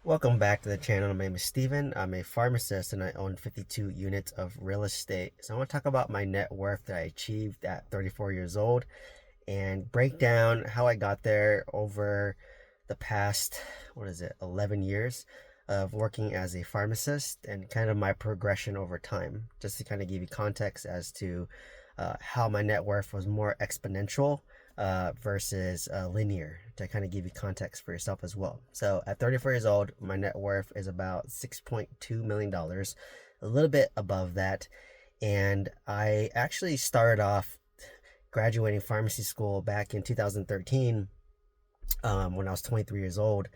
Welcome back to the channel. My name is Steven. I'm a pharmacist and I own 52 units of real estate. So I want to talk about my net worth that I achieved at 34 years old and break down how I got there over the past, 11 years of working as a pharmacist and kind of my progression over time, just to kind of give you context as to how my net worth was more exponential versus linear, to kind of give you context for yourself as well. So at 34 years old, my net worth is about $6.2 million, a little bit above that. And I actually started off graduating pharmacy school back in 2013 when I was 23 years old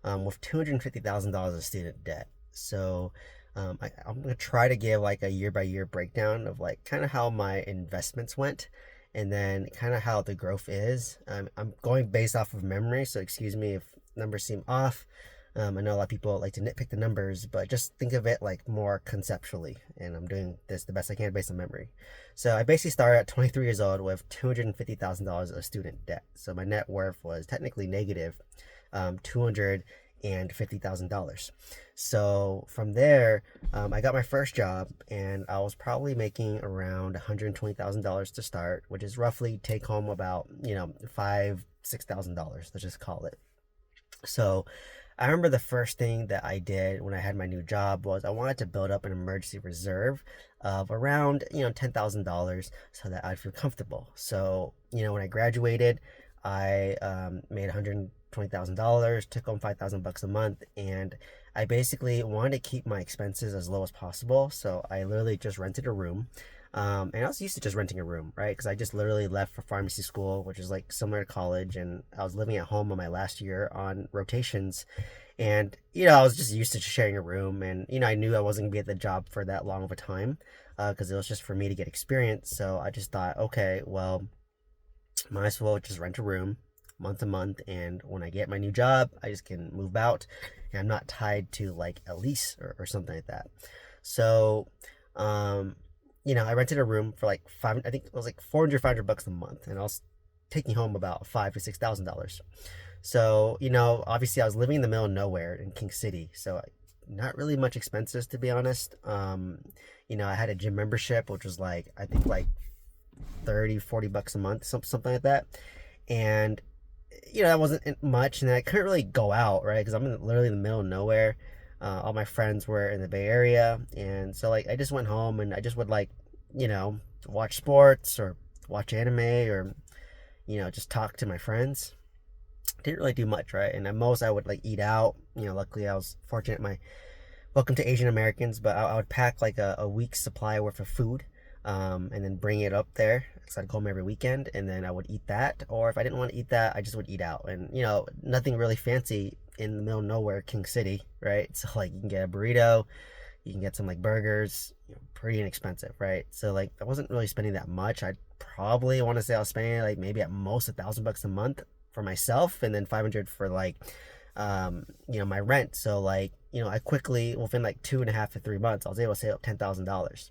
with $250,000 of student debt. So I'm going to try to give like a year by year breakdown of like kind of how my investments went and then kind of how the growth is. I'm going based off of memory, so excuse me if numbers seem off. I know a lot of people like to nitpick the numbers, but just think of it like more conceptually. And I'm doing this the best I can based on memory. So I basically started at 23 years old with $250,000 of student debt. So my net worth was technically negative $250,000. So from there, I got my first job and I was probably making around $120,000 to start, which is roughly take home about, $5,000, $6,000, let's just call it. So I remember the first thing that I did when I had my new job was I wanted to build up an emergency reserve of around, $10,000 so that I'd feel comfortable. So, when I graduated, I made $120,000, took home 5,000 bucks a month, and I basically wanted to keep my expenses as low as possible. So I literally just rented a room. And I was used to just renting a room, right? Because I just literally left for pharmacy school, which is like similar to college, and I was living at home on my last year on rotations. And, I was just used to sharing a room, and, I knew I wasn't gonna be at the job for that long of a time because it was just for me to get experience. So I just thought, okay, well, might as well just rent a room month to month, and when I get my new job I just can move out and I'm not tied to like a lease or something like that. So I rented a room for like five, I think it was like 400, 500 bucks a month, and I was taking home about $5,000 to $6,000. So obviously I was living in the middle of nowhere in King City, so not really much expenses, to be honest. I had a gym membership which was like, I think like 30, 40 bucks a month, something like that. And that wasn't much, and I couldn't really go out, right? Because I'm literally in the middle of nowhere. All my friends were in the Bay Area, and so like I just went home and I just would like, watch sports or watch anime or just talk to my friends. Didn't really do much, right? And at most I would like eat out. Luckily I was fortunate. My welcome to Asian Americans, but I would pack like a week's supply worth of food, and then bring it up there. So I'd go home every weekend, and then I would eat that. Or if I didn't want to eat that, I just would eat out. And nothing really fancy in the middle of nowhere, King City, right? So like you can get a burrito, you can get some like burgers, pretty inexpensive, right? So like I wasn't really spending that much. I'd probably want to say I was spending like maybe at most $1,000 a month for myself, and then 500 for like my rent. So like I quickly, within like 2.5 to 3 months, I was able to save up $10,000.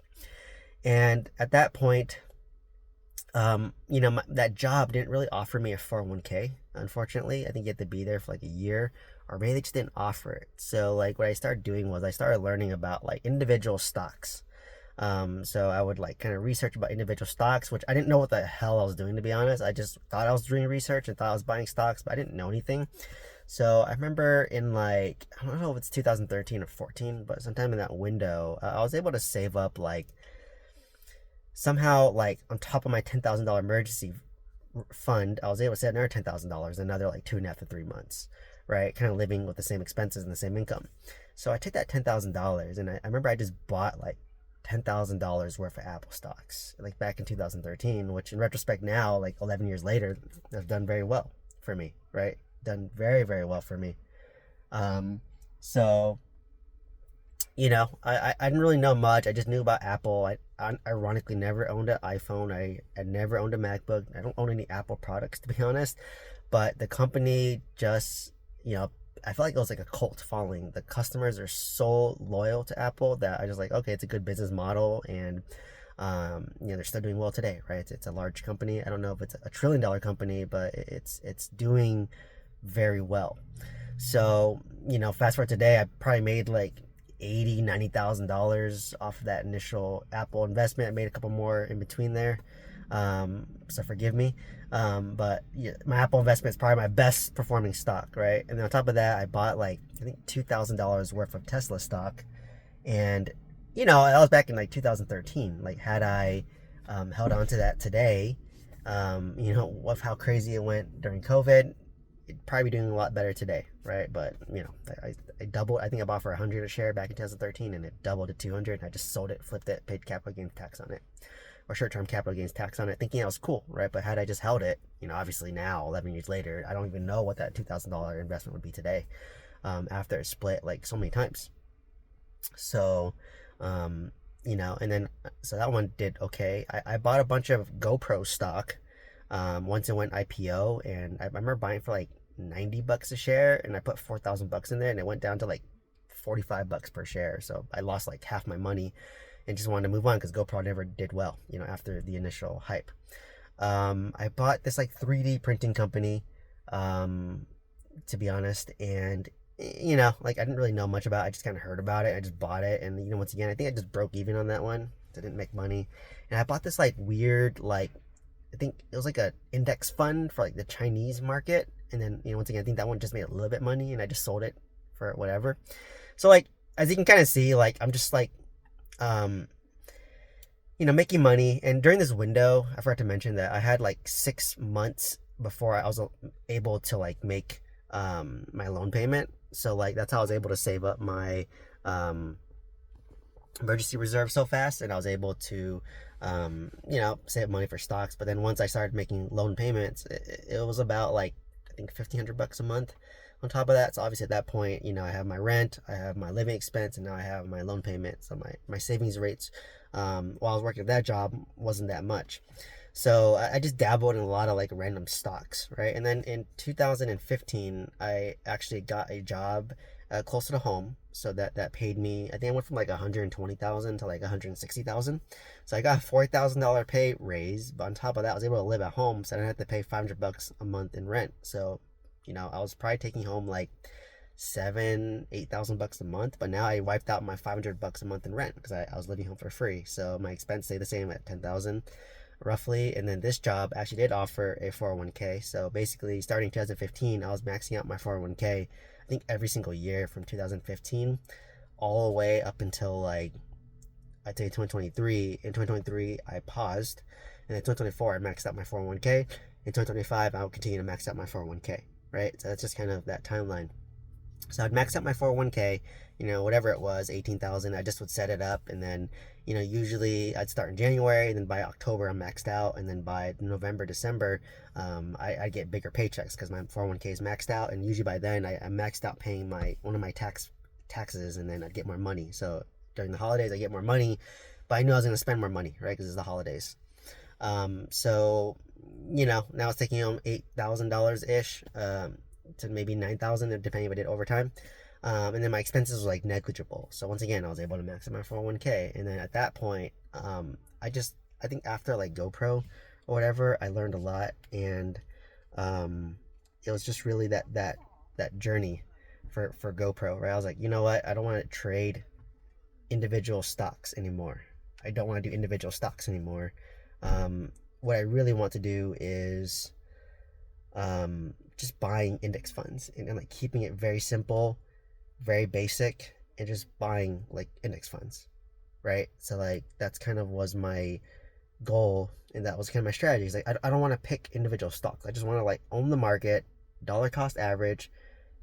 And at that point, that job didn't really offer me a 401k. Unfortunately, I think you had to be there for like a year, or maybe they just didn't offer it. So like what I started doing was I started learning about like individual stocks. So I would like kind of research about individual stocks, which I didn't know what the hell I was doing, to be honest. I just thought I was doing research and thought I was buying stocks, but I didn't know anything. So I remember in like, I don't know if it's 2013 or 14, but sometime in that window, I was able to save up like somehow, like on top of my $10,000 emergency fund, I was able to save another $10,000 another like 2.5 to 3 months, right? Kind of living with the same expenses and the same income. So I took that $10,000 and I remember I just bought like $10,000 worth of Apple stocks, like back in 2013, which in retrospect now, like 11 years later, have done very well for me, right? Done very, very well for me. So I didn't really know much. I just knew about Apple. I ironically never owned an iPhone. I never owned a MacBook. I don't own any Apple products, to be honest. But the company just, I feel like it was like a cult following. The customers are so loyal to Apple that I just like, okay, it's a good business model, and they're still doing well today, right? It's a large company. I don't know if it's a $1 trillion company, but it's doing very well. So, fast forward today, I probably made like 80, $90,000 off of that initial Apple investment. I made a couple more in between there. So forgive me. But yeah, my Apple investment is probably my best performing stock, right? And then on top of that, I bought like, I think $2,000 worth of Tesla stock. And, that was back in like 2013. Like, had I held on to that today, with how crazy it went during COVID, it'd probably be doing a lot better today, right? But I doubled. I think I bought for 100 a share back in 2013, and it doubled to 200. And I just sold it, flipped it, paid capital gains tax on it, or short-term capital gains tax on it, thinking that was cool, right? But had I just held it, obviously now 11 years later, I don't even know what that $2,000 investment would be today, after it split like so many times. So, and then so that one did okay. I bought a bunch of GoPro stock once it went IPO, and I remember buying for like $90 a share, and I put $4,000 in there, and it went down to like $45 per share. So I lost like half my money, and just wanted to move on because GoPro never did well, after the initial hype. I bought this like 3D printing company, to be honest, and like I didn't really know much about it. I just kind of heard about it. I just bought it, and once again, I think I just broke even on that one. I didn't make money, and I bought this like weird, like, I think it was like a index fund for like the Chinese market, and then once again, I think that one just made a little bit of money, and I just sold it for whatever. So like, as you can kind of see, like I'm just like, making money. And during this window, I forgot to mention that I had like 6 months before I was able to like make my loan payment. So like that's how I was able to save up my emergency reserve so fast, and I was able to save money for stocks. But then once I started making loan payments, it was about like, I think $1,500 a month on top of that. So obviously at that point, I have my rent, I have my living expense, and now I have my loan payment. So my savings rates, while I was working at that job, wasn't that much. So I just dabbled in a lot of like random stocks, right? And then in 2015, I actually got a job closer to home, so that paid me. I think I went from like 120,000 to like 160,000. So I got a $4,000 pay raise, but on top of that, I was able to live at home, so I didn't have to pay $500 a month in rent. So I was probably taking home like $8,000 a month, but now I wiped out my $500 a month in rent because I was living home for free. So my expense stayed the same at 10,000 roughly. And then this job actually did offer a 401k. So basically, starting 2015, I was maxing out my 401k, I think every single year from 2015 all the way up until like, I'd say 2023. In 2023, I paused, and in 2024, I maxed out my 401k. In 2025, I'll continue to max out my 401k, right? So that's just kind of that timeline. So I'd max out my 401k, whatever it was, 18,000. I just would set it up, and then, usually I'd start in January, and then by October I'm maxed out, and then by November, December, I get bigger paychecks because my 401k is maxed out, and usually by then I maxed out paying one of my taxes, and then I'd get more money. So during the holidays I get more money, but I knew I was going to spend more money, right? Because it's the holidays. So now it's taking home $8,000 ish. To maybe 9,000, depending if I did overtime. And then my expenses were like negligible. So once again, I was able to max out my 401k. And then at that point, I think after like GoPro or whatever, I learned a lot. And it was just really that journey for GoPro, right? I was like, you know what? I don't want to trade individual stocks anymore. I don't want to do individual stocks anymore. What I really want to do is just buying index funds, and like keeping it very simple, very basic, and just buying like index funds, right? So like that's kind of was my goal, and that was kind of my strategy. It's like I don't want to pick individual stocks. I just want to like own the market, dollar cost average,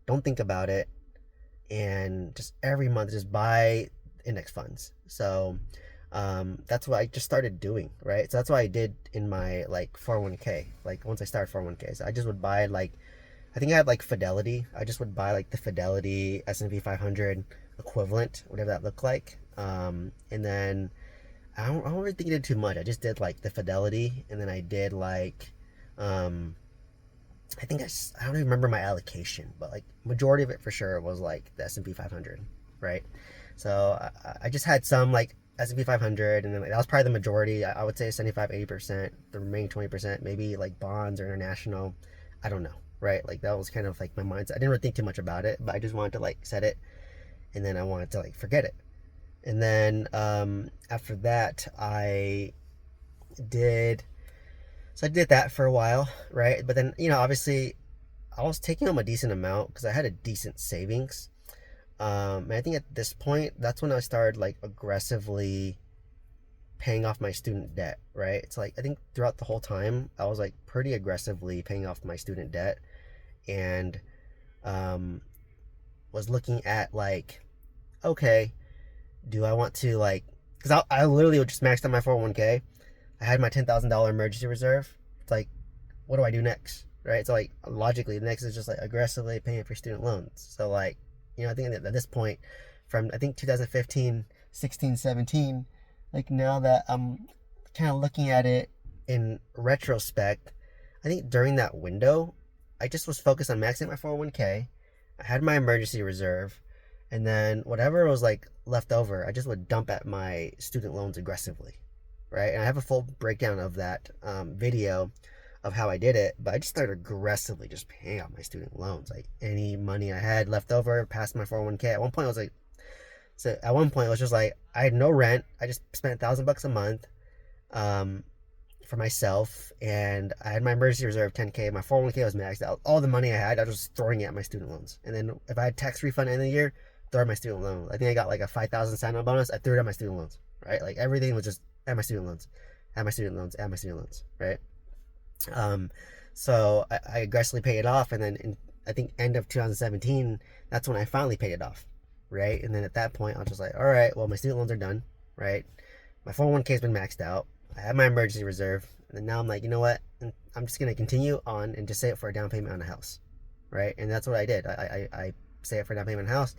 don't think about it, and just every month just buy index funds. So that's what I just started doing, right? So that's what I did in my like 401k. Like once I started 401k, so I just would buy like, I think I had like Fidelity. I just would buy like the Fidelity S&P 500 equivalent, whatever that looked like. And then I don't really think I did too much. I just did like the Fidelity, and then I did like, I think I don't even remember my allocation, but like majority of it for sure was like the S&P 500, right? So I just had some like S&P 500, and then like, that was probably the majority. I would say 75-80%. The remaining 20% maybe like bonds or international. I don't know, right? Like that was kind of like my mindset. I didn't really think too much about it, but I just wanted to like set it, and then I wanted to like forget it. And then after that, did I did that for a while, right? But then, obviously I was taking home a decent amount because I had a decent savings. And I think at this point, that's when I started like aggressively paying off my student debt, right? It's like I think throughout the whole time, I was like pretty aggressively paying off my student debt, and um, was looking at like, okay, do I want to like, because I literally just maxed out my 401k. I had my $10,000 emergency reserve. It's like, what do I do next? Right? So like logically, the next is just like aggressively paying for student loans. So like, I think at this point, from I think 2015, 16, 17, like now that I'm kind of looking at it in retrospect, I think during that window, I just was focused on maxing my 401k. I had my emergency reserve, and then whatever was like left over, I just would dump at my student loans aggressively, right? And I have a full breakdown of that video of how I did it, but I just started aggressively just paying off my student loans. Like any money I had left over past my 401k. At one point, it was just like I had no rent. I just spent $1,000 a month for myself, and I had my emergency reserve 10k. My 401k was maxed out. All the money I had, I was just throwing it at my student loans. And then if I had tax refund in the year, throw at my student loans. I think I got like a 5,000 sign-on bonus. I threw it at my student loans, right? Like everything was just at my student loans, at my student loans, at my student loans, right? So I aggressively paid it off, and then I think end of 2017, that's when I finally paid it off, right? And then at that point, I was just like, all right, well, my student loans are done, right? My 401k has been maxed out. I have my emergency reserve, and then now I'm like, you know what? I'm just gonna continue on and just save it for a down payment on a house, right? And that's what I did. I saved it for a down payment on a house,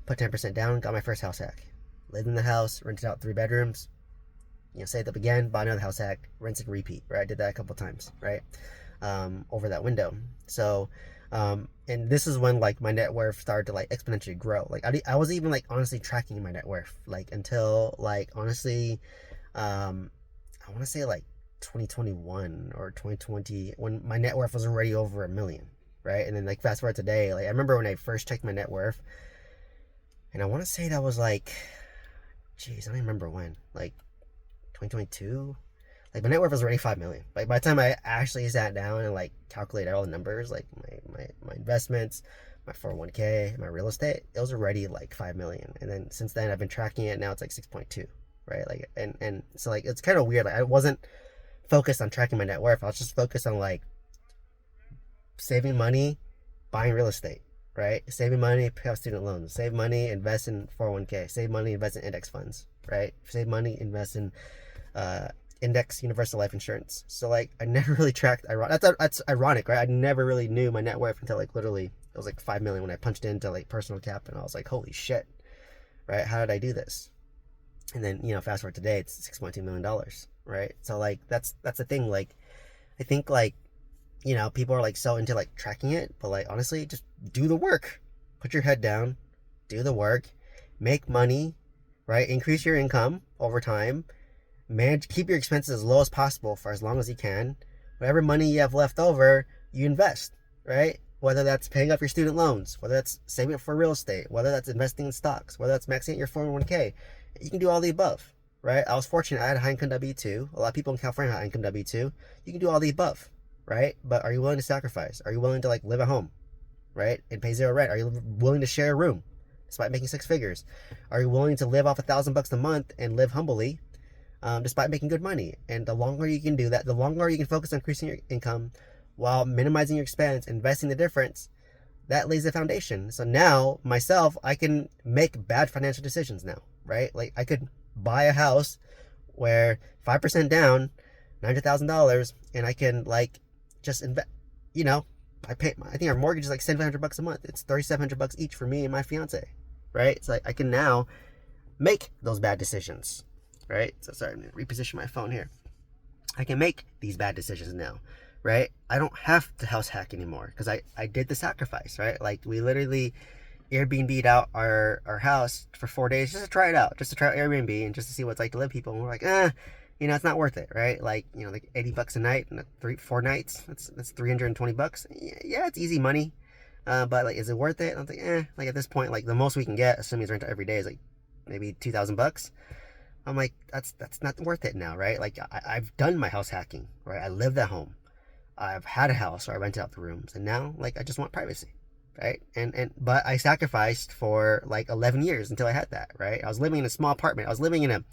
put 10% down, got my first house hack, lived in the house, rented out 3 bedrooms. Saved up again, bought another house hack, rinse and repeat, right? I did that a couple times, right? Over that window. So, and this is when like my net worth started to like exponentially grow. Like I wasn't even like honestly tracking my net worth like until like honestly, I want to say like 2021 or 2020 when my net worth was already over $1 million, right? And then like fast forward today, like I remember when I first checked my net worth, and I want to say that was like, geez, I don't even remember when, like 2022. Like my net worth was already 5 million. Like by the time I actually sat down and like calculated all the numbers, like my investments, my 401k, my real estate, it was already like 5 million. And then since then I've been tracking it. Now it's like 6.2, right? Like and so like it's kind of weird. Like I wasn't focused on tracking my net worth. I was just focused on like saving money, buying real estate, right? Saving money, pay off student loans, save money, invest in 401k, save money, invest in index funds, right? Save money, invest in index universal life insurance. So like I never really tracked. That's ironic, right? I never really knew my net worth until like literally it was like 5 million when I punched into like personal cap, and I was like, holy shit, right? How did I do this? And then fast forward today, it's $6.2 million, right? So like that's the thing. Like I think like people are like so into like tracking it, but like honestly, just do the work. Put your head down, do the work, make money, right? Increase your income over time. Keep your expenses as low as possible for as long as you can. Whatever money you have left over, you invest, right? Whether that's paying off your student loans, whether that's saving it for real estate, whether that's investing in stocks, whether that's maxing out your 401k, you can do all the above, right? I was fortunate. I had a high income W-2. A lot of people in California have high income W-2. You can do all the above, right? But are you willing to sacrifice? Are you willing to like live at home, right? And pay zero rent? Are you willing to share a room despite making 6 figures? Are you willing to live off $1,000 a month and live humbly? Despite making good money? And the longer you can do that, the longer you can focus on increasing your income while minimizing your expense, investing the difference, that lays the foundation. So now, myself, I can make bad financial decisions now, right? Like I could buy a house where 5% down, $900,000, and I can like just invest, I think our mortgage is like $700 a month. It's $3,700 each for me and my fiance, right? It's like I can now make those bad decisions. Right? So sorry, I'm going to reposition my phone here. I can make these bad decisions now, right? I don't have to house hack anymore because I did the sacrifice, right? Like we literally Airbnb'd out our house for 4 days just to try it out, just to try Airbnb and just to see what it's like to live people. And we're like, it's not worth it, right? Like, like $80 a night and 4 nights. That's $320. Yeah, it's easy money. But like, is it worth it? I'm like, like at this point, like the most we can get, assuming it's rental every day, is like maybe $2,000. I'm like, that's not worth it now, right? Like I've done my house hacking, right? I lived at home. I've had a house, or I rented out the rooms, and now like I just want privacy, right? But I sacrificed for like 11 years until I had that, right? I was living in a small apartment. I was living in a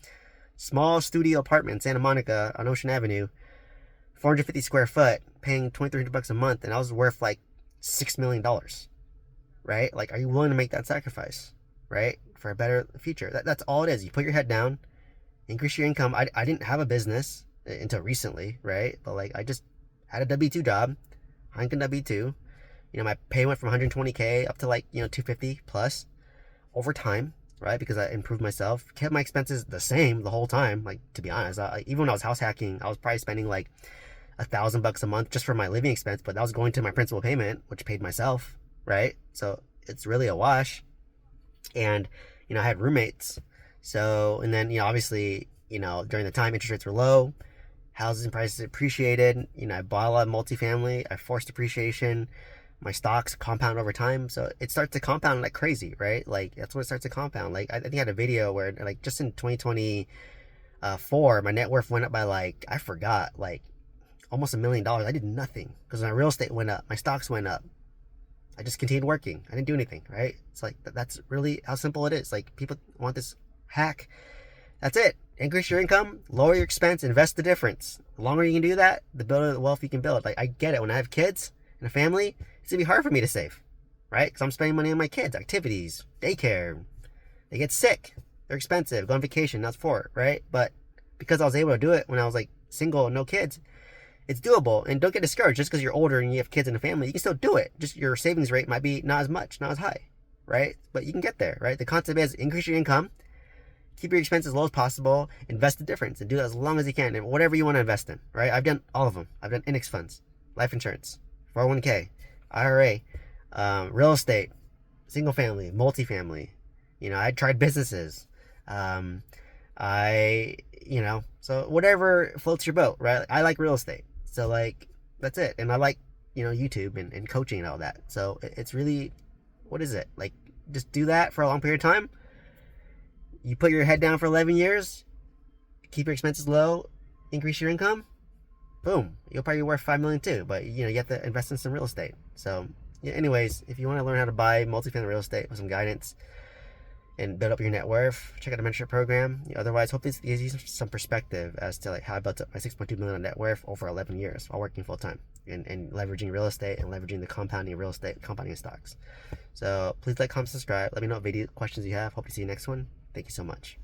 small studio apartment in Santa Monica on Ocean Avenue, 450 square foot, paying $2,300 a month, and I was worth like $6 million, right? Like, are you willing to make that sacrifice, right, for a better future? That's all it is. You put your head down, increase your income. I didn't have a business until recently, right? But like, I just had a W-2 job, Heineken W-2. My pay went from 120K up to like 250 plus over time, right? Because I improved myself, kept my expenses the same the whole time. Like, to be honest, even when I was house hacking, I was probably spending like $1,000 a month just for my living expense, but that was going to my principal payment, which paid myself, right? So it's really a wash. And I had roommates. So, and then obviously, during the time interest rates were low, housing prices appreciated. I bought a lot of multifamily. I forced appreciation. My stocks compound over time, so it starts to compound like crazy, right? Like, that's when it starts to compound. Like, I think I had a video where like just in 2024, my net worth went up by like, I forgot, like almost $1 million. I did nothing because my real estate went up, my stocks went up. I just continued working. I didn't do anything, right? It's like, that's really how simple it is. Like, people want this hack. That's it. Increase your income, lower your expense, invest the difference. The longer you can do that, the better the wealth you can build. Like, I get it. When I have kids and a family, it's gonna be hard for me to save, right? Because I'm spending money on my kids, activities, daycare. They get sick. They're expensive. Go on vacation. That's for it, right? But because I was able to do it when I was like single and no kids, it's doable. And don't get discouraged just because you're older and you have kids and a family. You can still do it. Just your savings rate might be not as much, not as high, right? But you can get there, right? The concept is increase your income, keep your expenses as low as possible, invest the difference, and do that as long as you can, and whatever you want to invest in, right? I've done all of them. I've done index funds, life insurance, 401k, IRA, real estate, single family, multifamily. I tried businesses. So whatever floats your boat, right? I like real estate. So like, that's it. And I like, YouTube and coaching and all that. So it's really, what is it? Like, just do that for a long period of time. You put your head down for 11 years, keep your expenses low, increase your income, boom, you'll probably be worth $5 million too. But you have to invest in some real estate. So yeah, anyways, if you want to learn how to buy multifamily real estate with some guidance and build up your net worth, check out the mentorship program. Otherwise, hopefully this gives you some perspective as to like how I built up my 6.2 million net worth over 11 years while working full time and leveraging real estate and leveraging the compounding of real estate, compounding of stocks. So please like, comment, subscribe. Let me know what video questions you have. Hope to see you next one. Thank you so much.